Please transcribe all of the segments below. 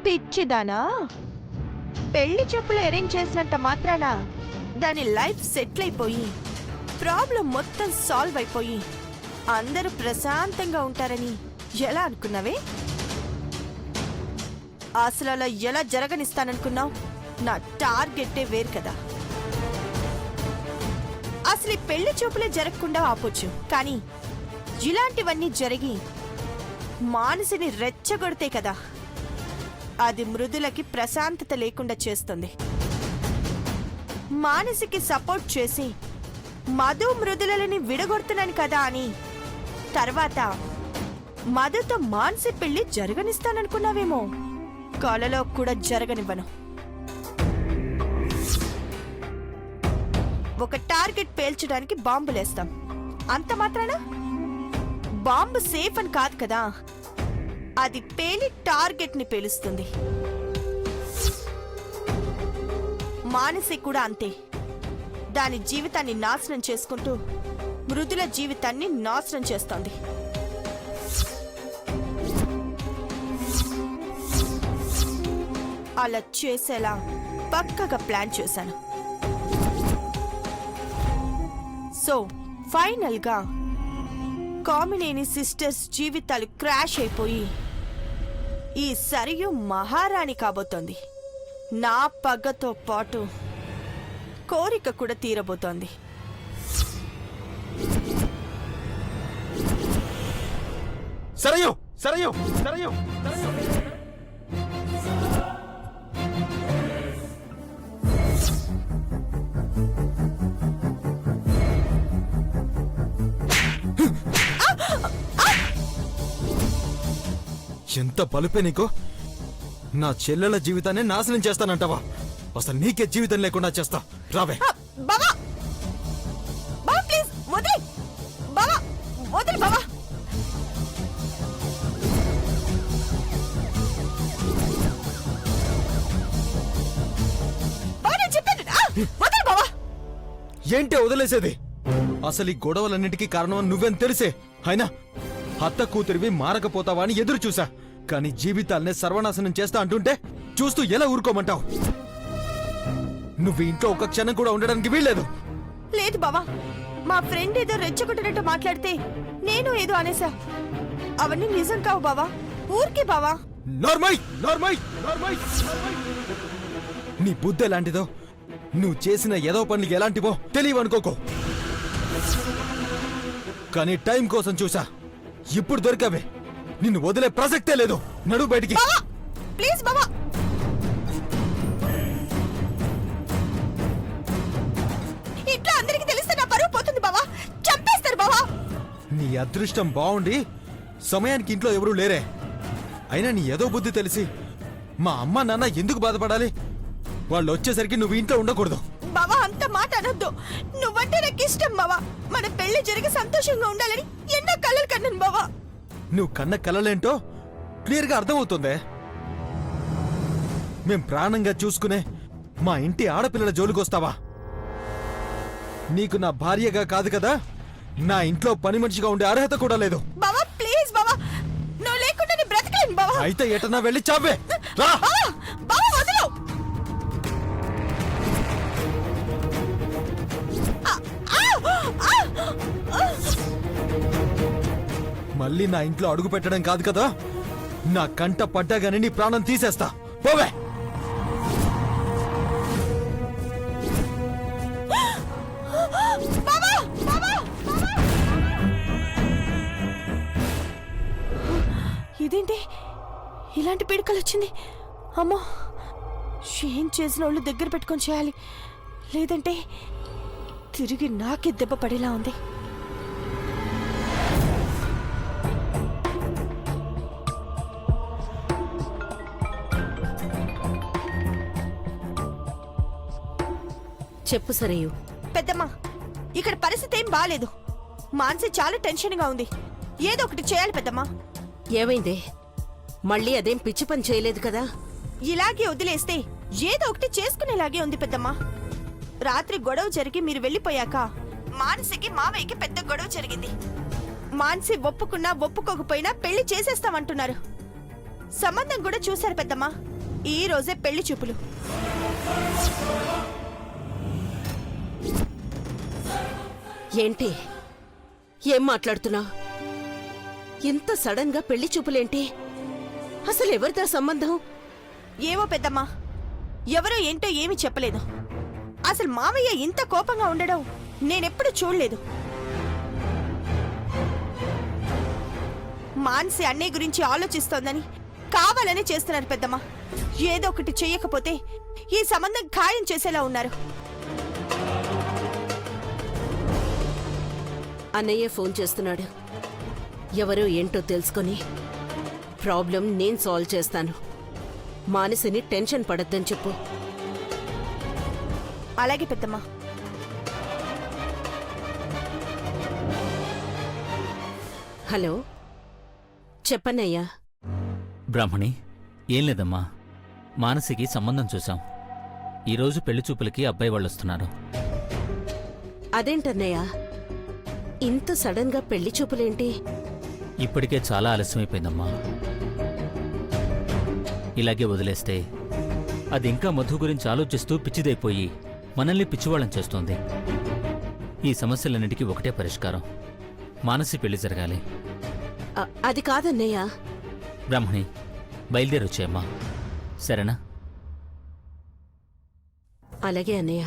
పిచ్చిదానా, పెళ్లి చెప్పులు అరేంజ్ చేసినంత మాత్రాన దాని లైఫ్ సెటిల్ అయిపోయి ప్రాబ్లం మొత్తం సాల్వ్ అయిపోయి అందరూ ప్రశాంతంగా ఉంటారని ఎలా అనుకున్నావే? అసలు అలా ఎలా జరగనిస్తాననుకున్నావు? నా టార్గెట్టే వేరు కదా. అసలు ఈ పెళ్లి చూపులే జరగకుండా ఆపొచ్చు, కానీ ఇలాంటివన్నీ జరిగి మానసిని రెచ్చగొడితే కదా అది మృదులకి ప్రశాంతత లేకుండా చేస్తుంది. మానసికి సపోర్ట్ చేసి మధు మృదులని విడగొడుతున్నాను కదా అని తర్వాత మధుతో మానసి పెళ్లి జరగనిస్తాననుకున్నావేమో. కలలో కూడా జరగనివ్వను. ఒక టార్గెట్ పేల్చడానికి బాంబులేస్తాం, అంత మాత్రాన బాంబు సేఫ్ అని కాదు కదా, అది పేలి టార్గెట్ ని పేలుస్తుంది. మానసి కూడా అంతే. దాని జీవితాన్ని నాశనం చేసుకుంటూ మృదుల జీవితాన్ని నాశనం చేస్తోంది. అలా చేసేలా పక్కగా ప్లాన్ చేశాను. సో ఫైనల్ గా కామినేని సిస్టర్స్ జీవితాలు క్రాష్ అయిపోయి ఈ సరియు మహారాణి కాబోతోంది. నా పగతో పాటు కోరిక కూడా తీరబోతోంది. సరయు సరయు సరయు ఎంత బలుపే నీకు! నా చెల్లెల జీవితాన్ని నాశనం చేస్తానంటావా? అసలు నీకే జీవితం లేకుండా చేస్తా. రావే. బావా బావా ప్లీజ్ వదిలే. బావా వదిలే. బావా ఏంటి వదిలేసేది? అసలు ఈ గొడవలన్నిటికీ కారణం నువ్వేం తెలిసే. అయినా అత్త కూతురివి మారకపోతావా అని ఎదురు చూసా, కానీ జీవితాలనే సర్వనాశనం చేస్తా అంటుంటే చూస్తూ ఎలా ఊరుకోమంటావు? నువ్వు ఇంట్లో ఒక క్షణం కూడా ఉండడానికి వీల్లేదు. లేదు బావా, మా ఫ్రెండ్ ఏదో రెచ్చగొట్టినట్టు మాట్లాడితే నేను ఏదో అనేసా. అవన్నీ నిజం కావు బావా, ఊరికే బావా. నార్మల్ నార్మల్ నార్మల్ నీ బుద్ధి ఎలాంటిదో, నువ్వు చేసిన ఏదో పనులు ఎలాంటివో తెలియవనుకోకో. కానీ టైం కోసం చూసా, ఇప్పుడు దొరికావే. నిన్ను వదిలే ప్రసక్తే లేదు. నడు బయటికి. ప్లీజ్ బావా. ఇంట్లో అందరికి తెలిస్తే నా పరువు పోతుంది బావా, చంపేస్తారు బావా. నీ అదృష్టం బాగుండి సమయానికి ఇంట్లో ఎవరూ లేరే. అయినా నీ ఏదో బుద్ధి తెలిసి మా అమ్మ నాన్న ఎందుకు బాధపడాలి? వాళ్ళు వచ్చేసరికి నువ్వు ఇంట్లో ఉండకూడదు. బావా అంత మాట అనొద్దు. నువ్వంటే నాకు ఇష్టం బావా. మన పెళ్లి జరిగి సంతోషంగా ఉండాలని ఎన్నో కలలు కన్నాను బావా. నువ్వు కన్న కలలేంటో క్లియర్ గా అర్థమవుతుందే. మేం ప్రాణంగా చూసుకునే మా ఇంటి ఆడపిల్లల జోలికొస్తావా? నీకు నా భార్యగా కాదు కదా, నా ఇంట్లో పని మనిషిగా ఉండే అర్హత కూడా లేదు. బావా ప్లీజ్ బావా, నువ్వు లేకుండా నేను బ్రతకలేను బావా. అయితే ఎటన్నా వెళ్ళి చావే. రా. బావా వదిలు. మళ్ళీ నా ఇంట్లో అడుగు పెట్టడం కాదు కదా, నా కంట పడ్డాగానే నీ ప్రాణం తీసేస్తా. పోవే. ఇదేంటి ఇలాంటి పీడకలు వచ్చింది? అమ్మో, ఏం చేసిన వాళ్ళు దగ్గర పెట్టుకొని చేయాలి, లేదంటే తిరిగి నాకే దెబ్బ పడేలా ఉంది. చెప్పు సరేయు. పెద్దమ్మా, ఇక్కడ పరిస్థితి ఏం బాలేదు. మానసి చాలా టెన్షన్ గా ఉంది. ఏదో ఒకటి చేయాలి పెద్దమ్మా. ఏమైందే? మళ్ళీ అదేం పిచ్చి పని చేయలేదు కదా? ఇలాగే వదిలేస్తే ఏదో ఒకటి చేసుకునేలాగే ఉంది పెద్దమ్మా. రాత్రి గొడవ జరిగి మీరు వెళ్ళిపోయాక మానసికి మావయ్యకి పెద్ద గొడవ జరిగింది. మానసి ఒప్పుకున్నా ఒప్పుకోకపోయినా పెళ్లి చేసేస్తామంటున్నారు. సంబంధం కూడా చూశారు పెద్దమ్మా. ఈ రోజే పెళ్లి చూపులు. ఏంటి ఏం మాట్లాడుతున్నావు? ఇంత సడన్ గా పెళ్లి చూపులేంటి? అసలు ఎవరిదా సంబంధం? ఏమో పెద్దమ్మా, ఎవరో ఏంటో ఏమీ చెప్పలేదు. అసలు మావయ్య ఇంత కోపంగా ఉండడం నేనెప్పుడు చూడలేదు. మాన్సి అన్నయ్య గురించి ఆలోచిస్తోందని కావాలని చేస్తున్నారు పెద్దమ్మా. ఏదో ఒకటి చెయ్యకపోతే ఈ సంబంధం ఖాయం చేసేలా ఉన్నారు. అన్నయ్య ఫోన్ చేస్తున్నాడు. ఎవరో ఏంటో తెలుసుకొని ప్రాబ్లం నేను సాల్వ్ చేస్తాను. మానసిని టెన్షన్ పడద్దని చెప్పు. అలాగే పెద్దమ్మా. హలో, చెప్పన్నయ్యా. బ్రాహ్మణి, ఏం లేదమ్మా. మానసికి సంబంధం చూశాం. ఈరోజు పెళ్లి చూపులకి అబ్బాయి వాళ్ళు వస్తున్నారు. అదేంటన్నయ్యా, ఇంత సడన్ గా పెళ్లి చూపులేంటి? ఇప్పటికే చాలా ఆలస్యమైపోయిందమ్మా. ఇలాగే వదిలేస్తే అది ఇంకా మధు గురించి ఆలోచిస్తూ పిచ్చిదైపోయి మనల్ని పిచ్చివాళ్ళం చేస్తోంది. ఈ సమస్యలన్నిటికీ ఒకటే పరిష్కారం. మానసి పెళ్లి జరగాలి. అది కాదన్నయ్యా. బ్రాహ్మణి, బయలుదేరొచ్చాయమ్మా. సరేనా? అలాగే అన్నయ్య.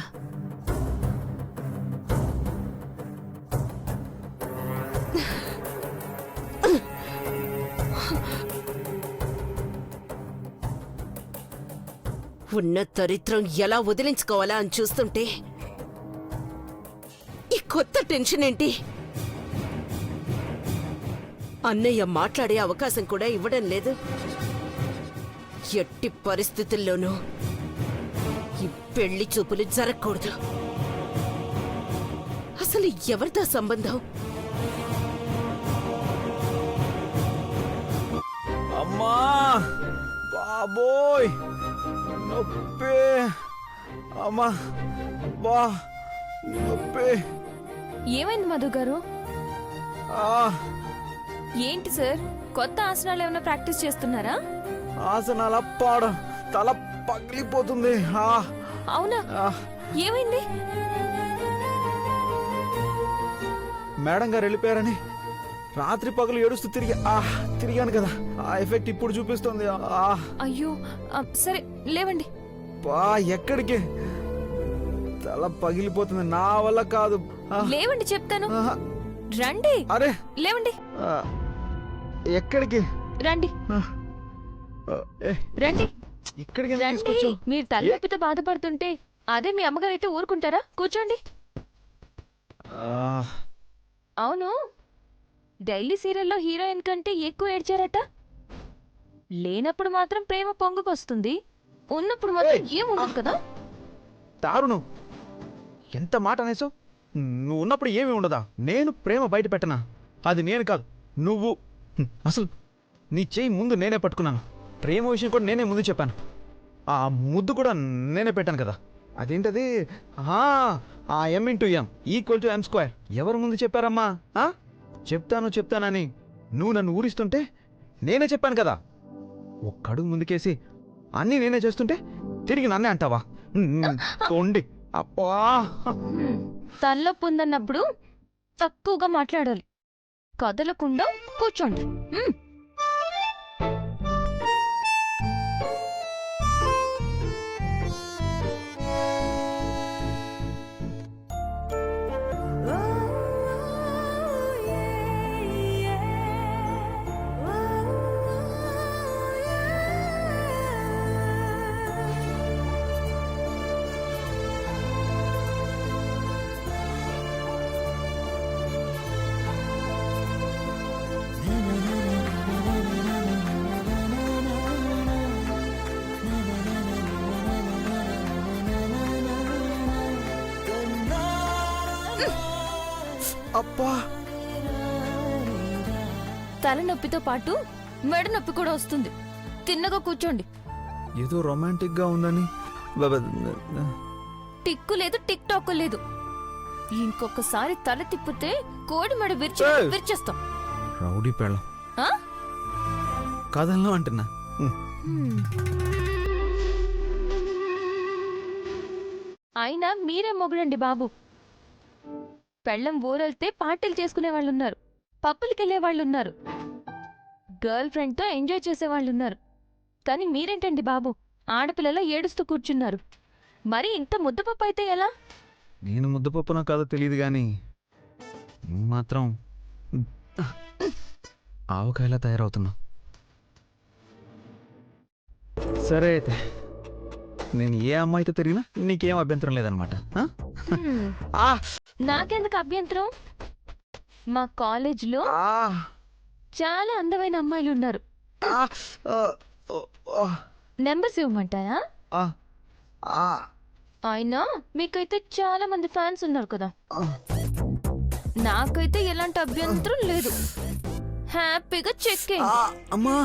ఉన్న దరిద్రం ఎలా వదిలించుకోవాలా అని చూస్తుంటే ఈ కొత్త టెన్షన్ ఏంటి? అన్నయ్య మాట్లాడే అవకాశం కూడా ఇవ్వడం లేదు. ఎట్టి పరిస్థితుల్లోనూ ఈ పెళ్లి చూపులు జరగకూడదు. అసలు ఎవరిదా సంబంధం? అమ్మా బాబోయ్, నొప్పి. అమ్మా బా నొప్పి. ఏమైంది మధు గారు? ఆ, ఏంటి సార్, కొత్త ఆసనాలు ఏమైనా ప్రాక్టీస్ చేస్తున్నారా? ఆసనాల పాడ, తల పగిలిపోతుంది. అవునా, ఏమైంది? మేడం గారు వెళ్ళిపోయారని రాత్రి పగలు ఏడుస్తూ తిరిగాను కదా, ఆ ఎఫెక్ట్ ఇప్పుడు చూపిస్తుంది. అయ్యో, సరే లేవండి. బా ఎక్కడికి? తల పగిలిపోతుంది, నా వల్ల కాదు. లేవండి చెప్తాను. ఆహా. రండి. అరే లేవండి. ఎక్కడికి? రండి ఏ, రండి ఇక్కడికి ఎందుకు రండి. తీసుకొచ్చావు? మీరు తలనొప్పితో బాధపడుతుంటే అదే మీ అమ్మగారు అయితే ఊరుకుంటారా? కూర్చోండి. అవును, డైలీ సీరియల్లో హీరోయిన్ కంటే ఎక్కువ ఏడ్చారట. లేనప్పుడు మాత్రం ప్రేమ పొంగుకొస్తుంది, ఉన్నప్పుడు మాత్రం ఏముండదు కదా. దారుణం, ఎంత మాట అనేసావు. నువ్వు ఉన్నప్పుడు ఏమీ ఉండదా? నేను ప్రేమ బయట పెట్టనా? అది నేను కాదు, నువ్వు. అసలు నీ చెయ్యి ముందు నేనే పట్టుకున్నాను. ప్రేమ విషయం కూడా నేనే ముందు చెప్పాను. ఆ ముద్దు కూడా నేనే పెట్టాను కదా. అదేంటది? ఆ M*M=M². ఎవరు ముందు చెప్పారమ్మా? చెప్తానని నువ్వు నన్ను ఊరిస్తుంటే నేనే చెప్పాను కదా. ఒక్కడుగు ముందుకేసి అన్నీ నేనే చేస్తుంటే తిరిగి నన్నే అంటావా? తొండి. అబ్బా, తలనొప్పి ఉందన్నప్పుడు తక్కువగా మాట్లాడాలి, కదలకుండా కూర్చోండి. అబ్బా, తలనొప్పితో పాటు మెడ నొప్పి కూడా వస్తుంది. తిన్నగా కూర్చోండి. ఏదో రొమాంటిక్ గా ఉందని టిక్కు లేదు, టిక్ టాక్ లేదు. ఇంకొకసారి తల తిప్పితే కోడి మెడ విరిచేస్తాం. రౌడీ పెళ్ళం ఆ? కాదన్నా అంటున్నా. హ్మ్. అయినా మీరే మొగుడండి బాబు. పెళ్ళం ఊరెళ్తే పార్టీలు చేసుకునే వాళ్ళు ఉన్నారు, పప్పులకి వెళ్ళే వాళ్ళు ఉన్నారు, గర్ల్ ఫ్రెండ్తో ఎంజాయ్ చేసే వాళ్ళు ఉన్నారు. కానీ మీరేంటండి బాబు ఆడపిల్లలా ఏడుస్తూ కూర్చున్నారు? మరి ఇంత ముద్దపప్పు అయితే ఎలా? నేను ముద్దపప్పునో కాదో తెలియదు కానీ నువ్వు మాత్రం ఆవకాయలా తయారవుతున్నావు. సరే అయితే నేను ఏ అమ్మాయితో తిరిగినా నీకేం అభ్యంతరం లేదనమాట. నాకెందుకు అభ్యంతరం? మా కాలేజీలో చాలా అందమైన అమ్మాయిలు ఉన్నారు. నెంబర్స్ ఇవ్వమంటాయా? అయినా మీకైతే చాలా మంది ఫ్యాన్స్ ఉన్నారు కదా. నాకైతే ఎలాంటి అభ్యంతరం లేదు. హ్యాపీగా చెక్ అమ్మా,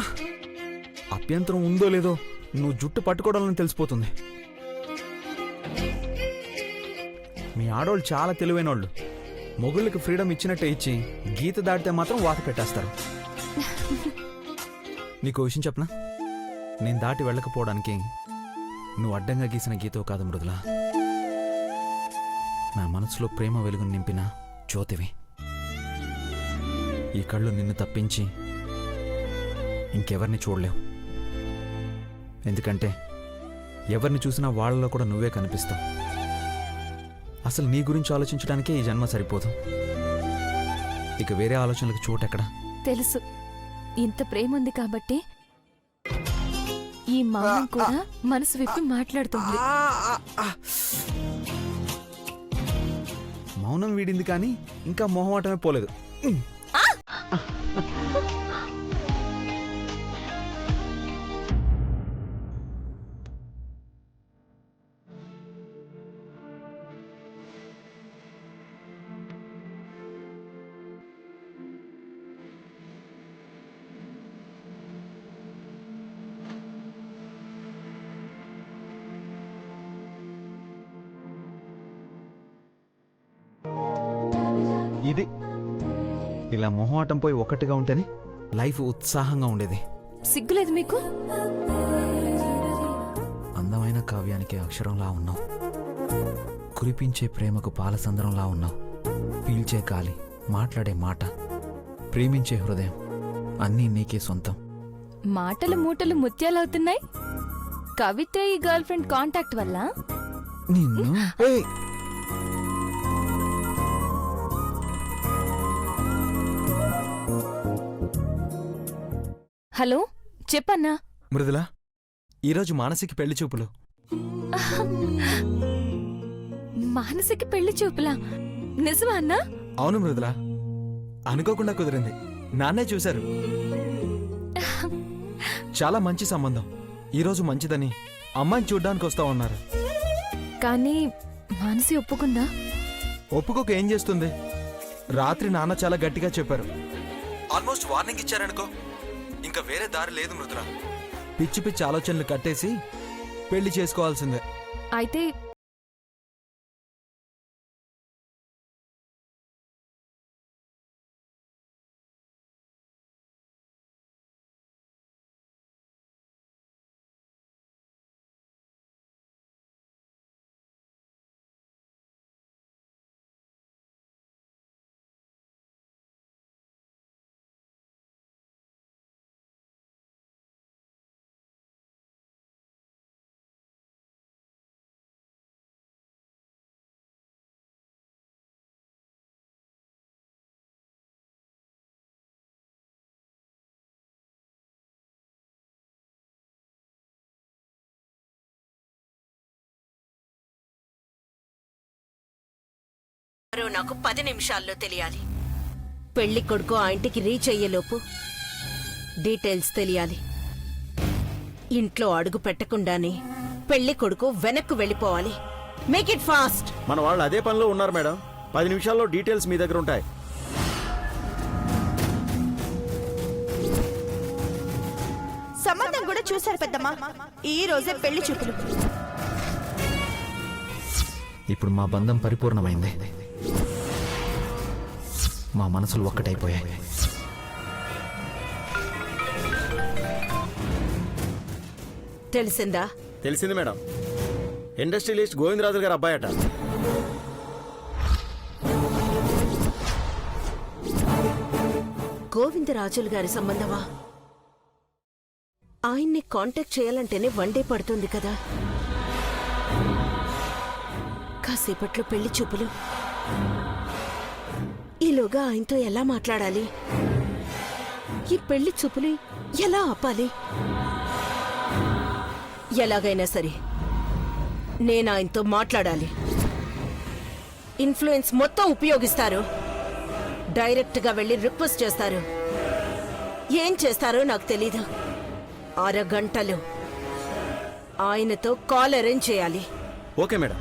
అభ్యంతరం ఉందో లేదో నువ్వు జుట్టు పట్టుకోవడానికి తెలిసిపోతుంది. మీ ఆడవాళ్ళు చాలా తెలివైన వాళ్ళు. మొగుళ్ళకి ఫ్రీడమ్ ఇచ్చినట్టే ఇచ్చి గీత దాటితే మాత్రం వాత పెట్టేస్తారు. నీకు విషయం చెప్పనా? నేను దాటి వెళ్ళకపోవడానికి నువ్వు అడ్డంగా గీసిన గీతో కాదు మృదుల, నా మనసులో ప్రేమ వెలుగును నింపిన జ్యోతివి. ఈ కళ్ళు నిన్ను తప్పించి ఇంకెవరిని చూడలేవు. ఎందుకంటే ఎవరిని చూసినా వాళ్ళలో కూడా నువ్వే కనిపిస్తావు. అసలు నీ గురించి ఆలోచించడానికే ఈ జన్మ సరిపోదు. ఇక వేరే ఆలోచనలకు చోటెక్కడా? తెలుసు, ఇంత ప్రేమ ఉంది కాబట్టి ఈ మౌనం కూడా మనసు విప్పి మాట్లాడుతుంది. మౌనం వీడింది కానీ ఇంకా మొహమాటమే పోలేదు. ఇది ఇలా మొహమాటం పోయి ఒక్కటిగా ఉంటేనే లైఫ్ ఉత్సాహంగా ఉండేది. సిగ్గులేదు మీకు? అందమైన కావ్యానికి అక్షరంలా ఉన్నావు, కురిపించే ప్రేమకు పాలసంద్రంలా ఉన్నావు. పీల్చే గాలి, మాట్లాడే మాట, ప్రేమించే హృదయం అన్నీ నీకే సొంతం. మాటలు మూటలు ముత్యాలవుతున్నాయి. కవిత్ర ఈ గర్ల్ ఫ్రెండ్ కాంటాక్ట్ వల్ల. నిన్ను హలో, చెప్పన్నా. మృదుల, ఈరోజు మానసికి పెళ్లి చూపులు. మానసికి పెళ్లి చూపులా? నిజమా అన్నా? అవును మృదుల, అనుకోకుండా కుదిరింది. నాన్నే చూశారు. చాలా మంచి సంబంధం. ఈరోజు మంచిదని అమ్మాయిని చూడ్డానికి వస్తా ఉన్నారు. కానీ మానసి ఒప్పుకుందా? ఒప్పుకోక ఏం చేస్తుంది? రాత్రి నాన్న చాలా గట్టిగా చెప్పారు. ఆల్మోస్ట్ వార్నింగ్ ఇచ్చారనుకో. ఇంకా వేరే దారి లేదు మృదుల. పిచ్చి పిచ్చి ఆలోచనలు కట్టేసి పెళ్లి చేసుకోవాల్సిందే. అయితే నాకు 10 నిమిషాల్లో తెలియాలి. పెళ్లి కొడుకు ఆ ఇంటికి రీచ్ అయ్యేలోపు డీటెయిల్స్ తెలియాలి. ఇంట్లో అడుగు పెట్టకుండానే పెళ్లి కొడుకు వెనక్కు వెళ్ళిపోవాలి. Make it fast. మన వాళ్ళు అదే పనిలో ఉన్నారు మేడం. 10 నిమిషాల్లో డీటెయిల్స్ మీ దగ్గర ఉంటాయి. సంబంధం కూడా చూశారు పెద్దమ్మా. ఈ రోజే పెళ్లి చూపులు. ఇప్పుడు మా బంధం పరిపూర్ణమైంది. మా మనసులు ఒక్కటైపోయాయి. తెలిసిందా? తెలిసింది మేడం. ఇండస్ట్రియలిస్ట్ గోవిందరాజు గారు అబ్బాయట. గోవిందరాజులు గారి సంబంధమా? ఆయన్ని కాంటాక్ట్ చేయాలంటేనే 1 డే పడుతుంది కదా. కాసేపట్లో పెళ్లి చూపులు. ఈలోగా ఆయనతో ఎలా మాట్లాడాలి? ఈ పెళ్లి చూపులు ఎలా ఆపాలి? ఎలాగైనా సరే నేను ఆయనతో మాట్లాడాలి. ఇన్ఫ్లుయెన్స్ మొత్తం ఉపయోగిస్తారు. డైరెక్ట్గా వెళ్ళి రిక్వెస్ట్ చేస్తారు. ఏం చేస్తారో నాకు తెలీదు. 6 గంటలు ఆయనతో కాల్ అరేంజ్ చేయాలి. Okay madam.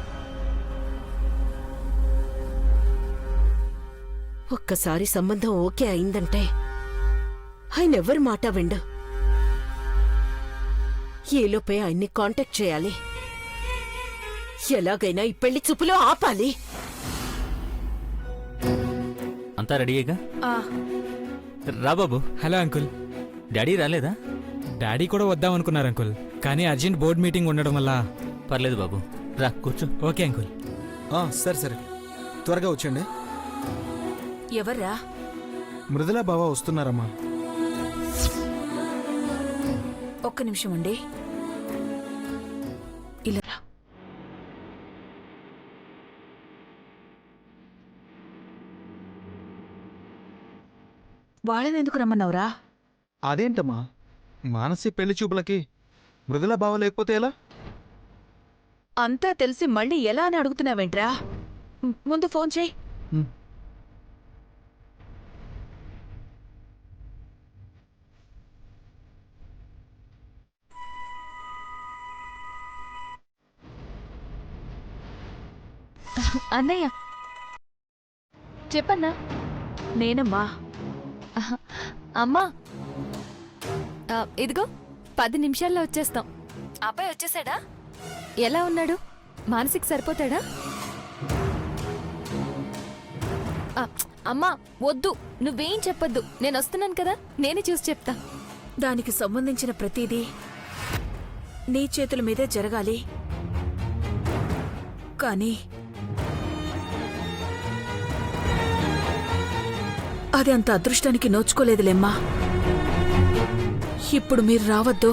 ఒక్కసారి సంబంధం ఓకే అయిందంటే ఆయన ఎవరి మాట విండు. ఈలోపే ఆయన్ని కాంటాక్ట్ చేయాలి. ఎలాగైనా ఈ పెళ్లి చూపులో ఆపాలి. అంతా రెడీయేగా? ఆ, రా బాబు. Hello uncle. డాడీ రాలేదా? డాడీ కూడా వద్దాం అనుకున్నారు అంకుల్, కానీ అర్జెంట్ బోర్డ్ మీటింగ్ ఉండడం వల్ల. పర్లేదు బాబు, రా కూర్చో. Okay uncle. సరే సరే, త్వరగా వచ్చండి. ఎవర్రా? మృదులా బావ వస్తున్నారమ్మా. ఒక్క నిమిషం అండి. ఇలా రా. వాళ్ళని ఎందుకు రమ్మన్నావురా? అదేంటమ్మా, మానసి పెళ్లి చూపులకి మృదులా బావ లేకపోతే ఎలా? అంతా తెలిసి మళ్ళీ ఎలా అని అడుగుతున్నావేంట్రా? ముందు ఫోన్ చేయి. అన్నయ్య చెప్పన్నా. నేనమ్మా. అమ్మా ఇదిగో 10 నిమిషాల్లో వచ్చేస్తాం. అబ్బాయి వచ్చేసాడా? ఎలా ఉన్నాడు? మానసిక సరిపోతాడా? అమ్మా వద్దు, నువ్వేం చెప్పొద్దు. నేను వస్తున్నాను కదా, నేనే చూసి చెప్తా. దానికి సంబంధించిన ప్రతిదీ నీ చేతుల మీదే జరగాలి. కానీ అది అంత అదృష్టానికి నోచుకోలేదులేమ్మా. ఇప్పుడు మీరు రావద్దు.